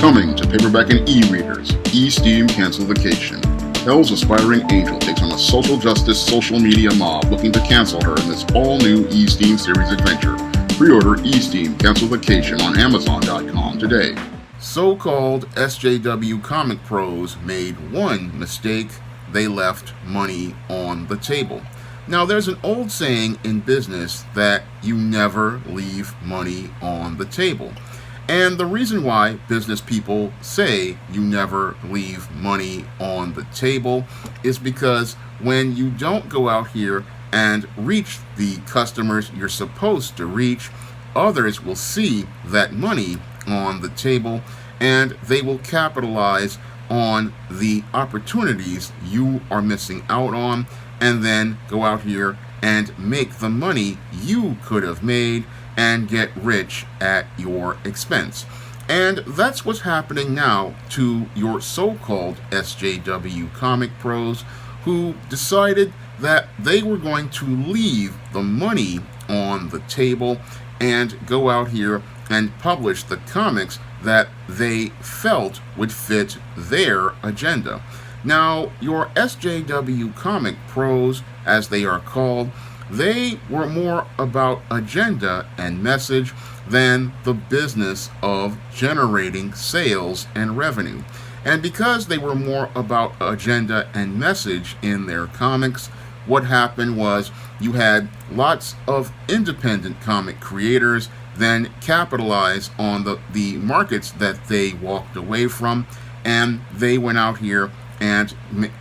Coming to paperback and e-readers, E-Steam Cancel Vacation. Hell's aspiring angel takes on a social justice social media mob looking to cancel her in this all-new E-Steam series adventure. Pre-order E-Steam Cancel Vacation on Amazon.com today. So-called SJW comic pros made one mistake. They left money on the table. Now, there's an old saying in business that you never leave money on the table. And the reason why business people say you never leave money on the table is because when you don't go out here and reach the customers you're supposed to reach, others will see that money on the table and they will capitalize on the opportunities you are missing out on and then go out here and make the money you could have made and get rich at your expense. And that's what's happening now to your so-called SJW comic pros who decided that they were going to leave the money on the table and go out here and publish the comics that they felt would fit their agenda. Now, your SJW comic pros, as they are called, they were more about agenda and message than the business of generating sales and revenue. And because they were more about agenda and message in their comics, what happened was you had lots of independent comic creators then capitalize on the markets that they walked away from, and they went out here and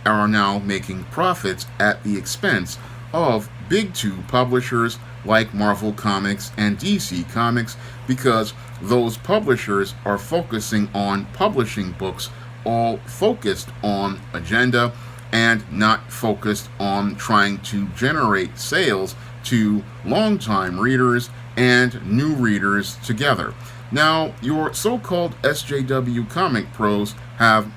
are now making profits at the expense of big two publishers like Marvel Comics and DC Comics, because those publishers are focusing on publishing books all focused on agenda and not focused on trying to generate sales to longtime readers and new readers together. Now, your so-called SJW comic pros have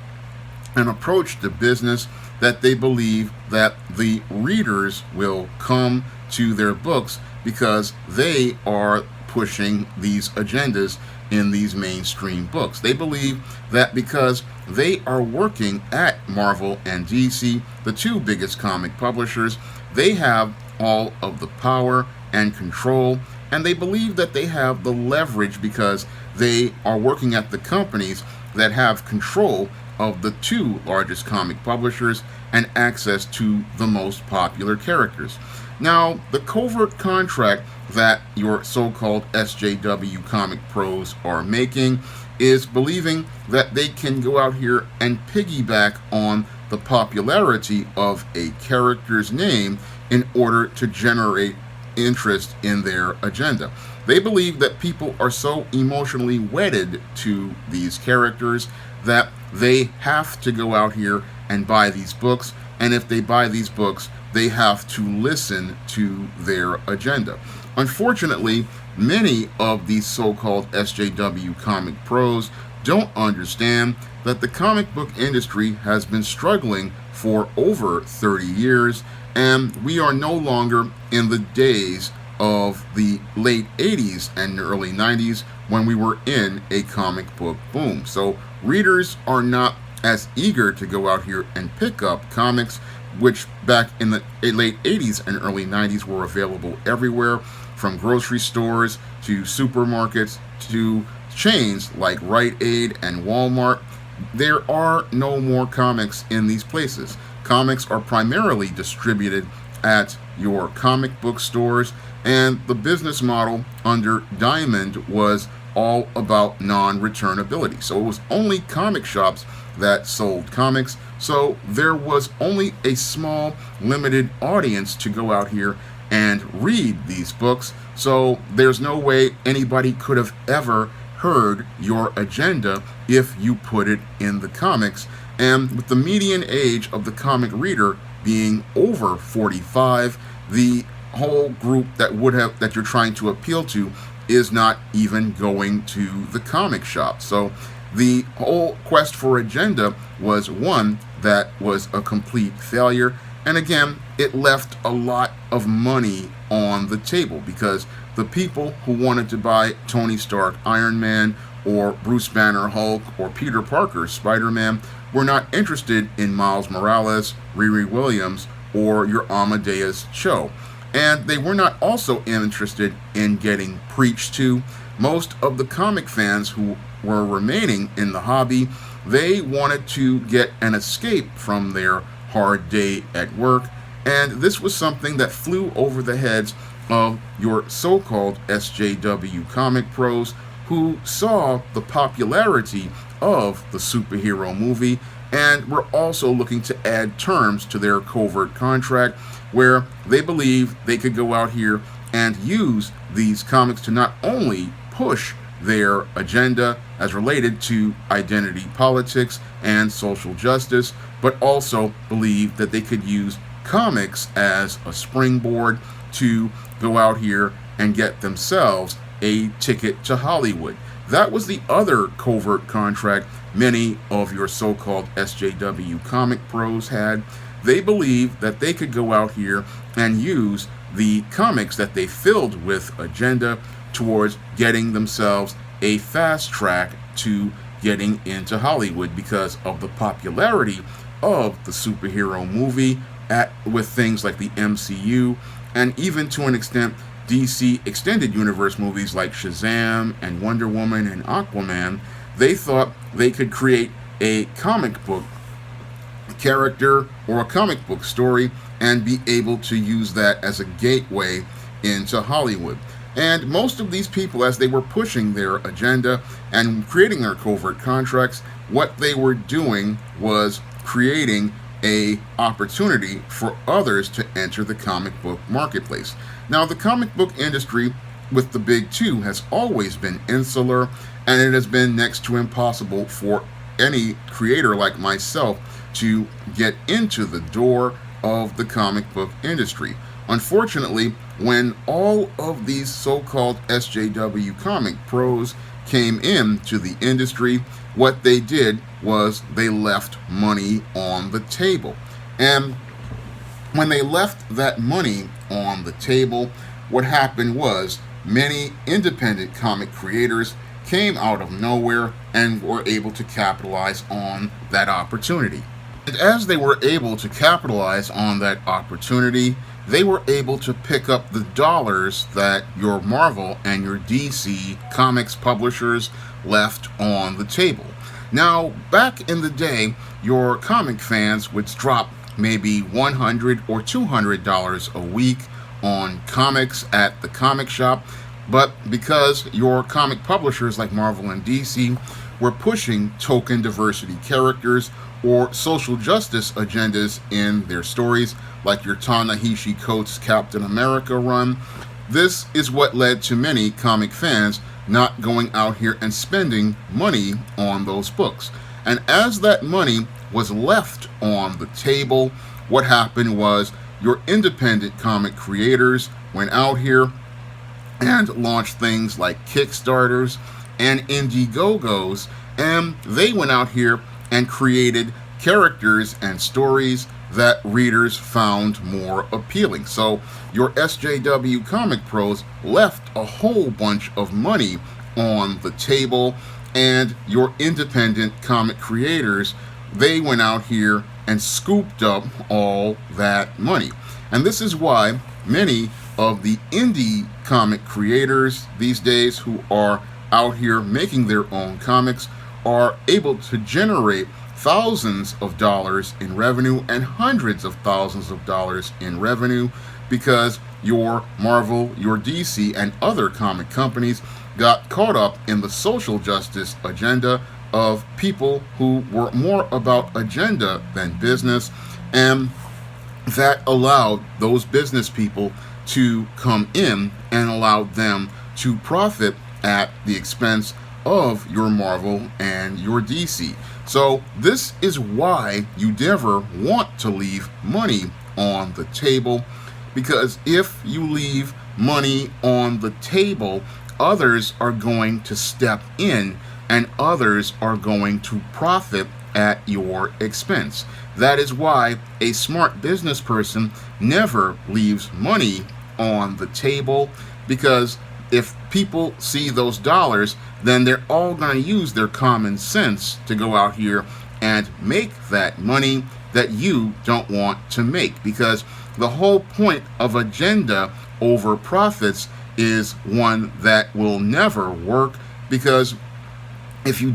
an approach to business that they believe that the readers will come to their books because they are pushing these agendas in these mainstream books. They believe that because they are working at Marvel and DC, the two biggest comic publishers, they have all of the power and control, and they believe that they have the leverage because they are working at the companies that have control of the two largest comic publishers and access to the most popular characters. Now, the covert contract that your so-called SJW comic pros are making is believing that they can go out here and piggyback on the popularity of a character's name in order to generate interest in their agenda. They believe that people are so emotionally wedded to these characters that they have to go out here and buy these books, and if they buy these books, they have to listen to their agenda. Unfortunately, many of these so-called SJW comic pros don't understand that the comic book industry has been struggling for over 30 years, and we are no longer in the days of the late 80s and early 90s when we were in a comic book boom. So readers are not as eager to go out here and pick up comics, which back in the late 80s and early 90s were available everywhere, from grocery stores to supermarkets to chains like Rite Aid and Walmart. There are no more comics in these places. Comics are primarily distributed at your comic book stores, and the business model under Diamond was all about non-returnability. So it was only comic shops that sold comics, so there was only a small, limited audience to go out here and read these books, so there's no way anybody could have ever heard your agenda if you put it in the comics. And with the median age of the comic reader being over 45, the whole group that you're trying to appeal to is not even going to the comic shop. So the whole quest for agenda was one that was a complete failure. And again, it left a lot of money on the table because the people who wanted to buy Tony Stark Iron Man or Bruce Banner Hulk or Peter Parker Spider-Man were not interested in Miles Morales, Riri Williams, or your Amadeus Cho. And they were not also interested in getting preached to. Most of the comic fans who were remaining in the hobby, they wanted to get an escape from their hard day at work, and this was something that flew over the heads of your so-called SJW comic pros who saw the popularity of the superhero movie and were also looking to add terms to their covert contract where they believed they could go out here and use these comics to not only push their agenda as related to identity politics and social justice, but also believe that they could use comics as a springboard to go out here and get themselves a ticket to Hollywood. That was the other covert contract many of your so-called SJW comic pros had. They believed that they could go out here and use the comics that they filled with agenda towards getting themselves a fast track to getting into Hollywood because of the popularity of the superhero movie with things like the MCU and even to an extent DC extended universe movies like Shazam and Wonder Woman and Aquaman. They thought they could create a comic book character or a comic book story and be able to use that as a gateway into Hollywood. And most of these people, as they were pushing their agenda and creating their covert contracts, what they were doing was creating a opportunity for others to enter the comic book marketplace. Now, the comic book industry with the big two has always been insular, and it has been next to impossible for any creator like myself to get into the door of the comic book industry. Unfortunately, when all of these so-called SJW comic pros came into the industry, what they did was they left money on the table. And when they left that money on the table, what happened was many independent comic creators came out of nowhere and were able to capitalize on that opportunity. And as they were able to capitalize on that opportunity, they were able to pick up the dollars that your Marvel and your DC comics publishers left on the table. Now, back in the day, your comic fans would drop maybe $100 or $200 a week on comics at the comic shop, but because your comic publishers like Marvel and DC were pushing token diversity characters or social justice agendas in their stories, like your Ta-Nehisi Coates Captain America run, this is what led to many comic fans not going out here and spending money on those books. And as that money was left on the table, what happened was your independent comic creators went out here and launched things like Kickstarters and Indiegogos, and they went out here and created characters and stories that readers found more appealing. So your SJW comic pros left a whole bunch of money on the table, and your independent comic creators, they went out here and scooped up all that money. And this is why many of the indie comic creators these days who are out here making their own comics are able to generate thousands of dollars in revenue and hundreds of thousands of dollars in revenue because your Marvel, your DC, and other comic companies got caught up in the social justice agenda of people who were more about agenda than business, and that allowed those business people to come in and allowed them to profit at the expense of your Marvel and your DC. So this is why you never want to leave money on the table, because if you leave money on the table, others are going to step in and others are going to profit at your expense. That is why a smart business person never leaves money on the table, because if people see those dollars, then they're all going to use their common sense to go out here and make that money that you don't want to make. Because the whole point of agenda over profits is one that will never work, because if you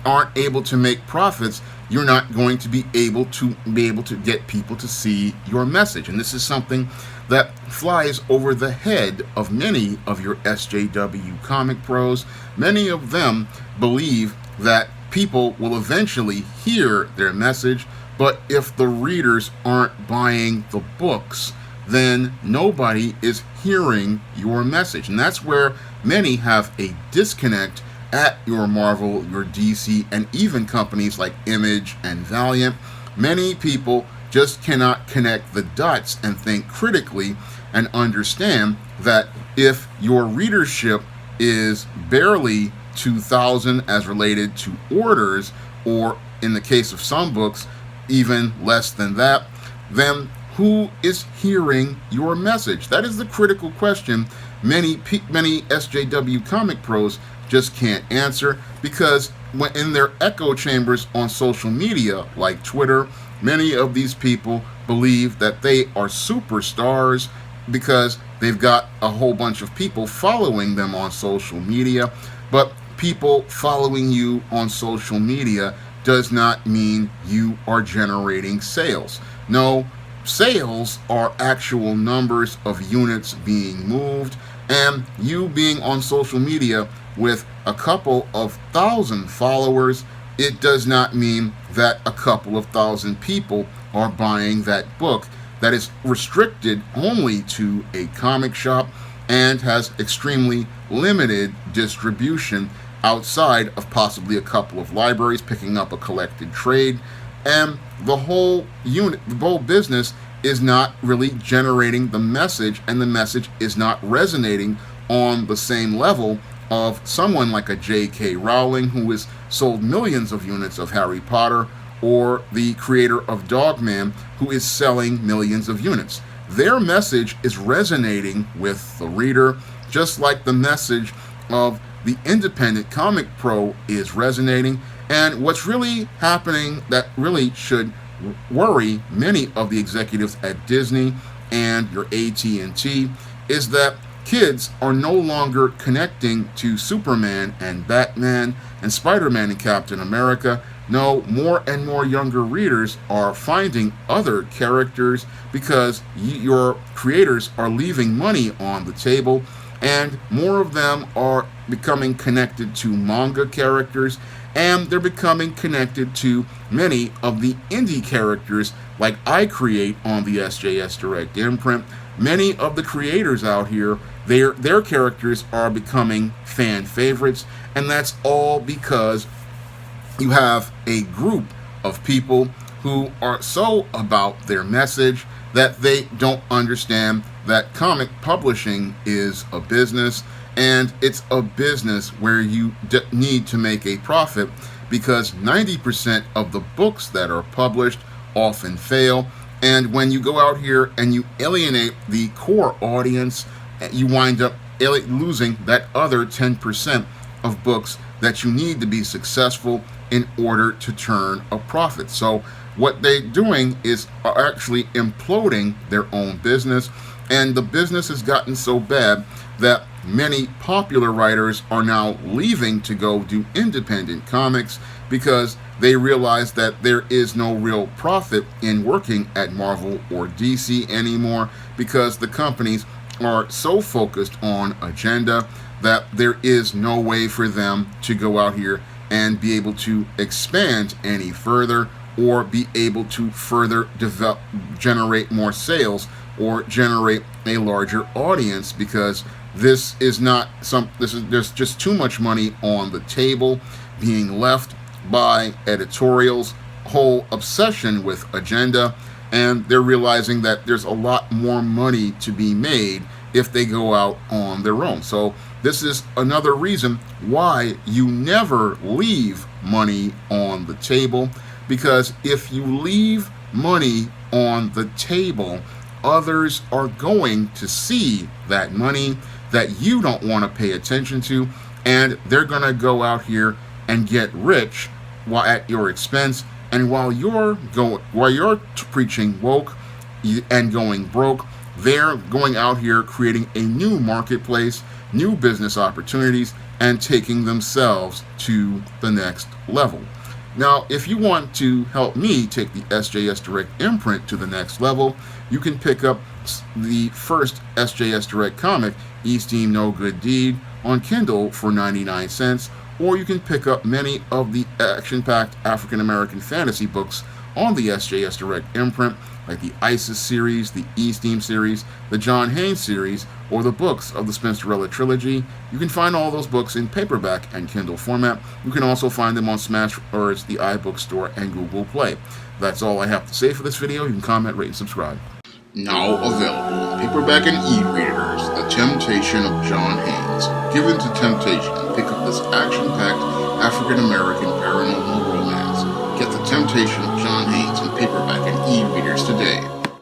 aren't able to make profits, you're not going to be able to get people to see your message. And this is something that flies over the head of many of your SJW comic pros. Many of them believe that people will eventually hear their message, but if the readers aren't buying the books, then nobody is hearing your message. And that's where many have a disconnect at your Marvel, your DC, and even companies like Image and Valiant. Many people just cannot connect the dots and think critically and understand that if your readership is barely 2,000 as related to orders, or in the case of some books, even less than that, then who is hearing your message? That is the critical question many SJW comic pros just can't answer, because when in their echo chambers on social media like Twitter, many of these people believe that they are superstars because they've got a whole bunch of people following them on social media. But people following you on social media does not mean you are generating sales. No, sales are actual numbers of units being moved, and you being on social media with a couple of thousand followers, it does not mean that a couple of thousand people are buying that book that is restricted only to a comic shop and has extremely limited distribution outside of possibly a couple of libraries picking up a collected trade. And the whole business is not really generating the message, and the message is not resonating on the same level of someone like a J.K. Rowling, who has sold millions of units of Harry Potter, or the creator of Dogman, who is selling millions of units. Their message is resonating with the reader, just like the message of the independent comic pro is resonating. And what's really happening that really should worry many of the executives at Disney and your AT&T is that kids are no longer connecting to Superman and Batman and Spider-Man and Captain America. No, more and more younger readers are finding other characters because your creators are leaving money on the table, and more of them are becoming connected to manga characters, and they're becoming connected to many of the indie characters like I create on the SJS Direct imprint. Many of the creators out here, their characters are becoming fan favorites, and that's all because you have a group of people who are so about their message that they don't understand that comic publishing is a business, and it's a business where you need to make a profit, because 90% of the books that are published often fail. And when you go out here and you alienate the core audience, you wind up losing that other 10% of books that you need to be successful in order to turn a profit. So what they're doing is actually imploding their own business, and the business has gotten so bad that many popular writers are now leaving to go do independent comics because they realize that there is no real profit in working at Marvel or DC anymore, because the companies are so focused on agenda that there is no way for them to go out here and be able to expand any further, or be able to further generate more sales or generate a larger audience, because there's just too much money on the table being left by editorials' whole obsession with agenda, and they're realizing that there's a lot more money to be made if they go out on their own. So this is another reason why you never leave money on the table, because if you leave money on the table, others are going to see that money, that you don't want to pay attention to, and they're going to go out here and get rich while at your expense. And while you're preaching woke and going broke, they're going out here creating a new marketplace, new business opportunities, and taking themselves to the next level. Now, if you want to help me take the SJS Direct imprint to the next level, you can pick up the first SJS Direct comic, Esteem No Good Deed, on Kindle for 99 cents, or you can pick up many of the action-packed African American fantasy books on the SJS Direct imprint, like the ISIS series, the Esteem series, the John Haynes series, or the books of the Spinsterella trilogy. You can find all those books in paperback and Kindle format. You can also find them on Smashwords, the iBook Store, and Google Play. That's all I have to say for this video. You can comment, rate, and subscribe. Now available in paperback and e-readers, The Temptation of John Haynes. Given to temptation, pick up this action-packed African-American paranormal romance. Get The Temptation of John Haynes in paperback and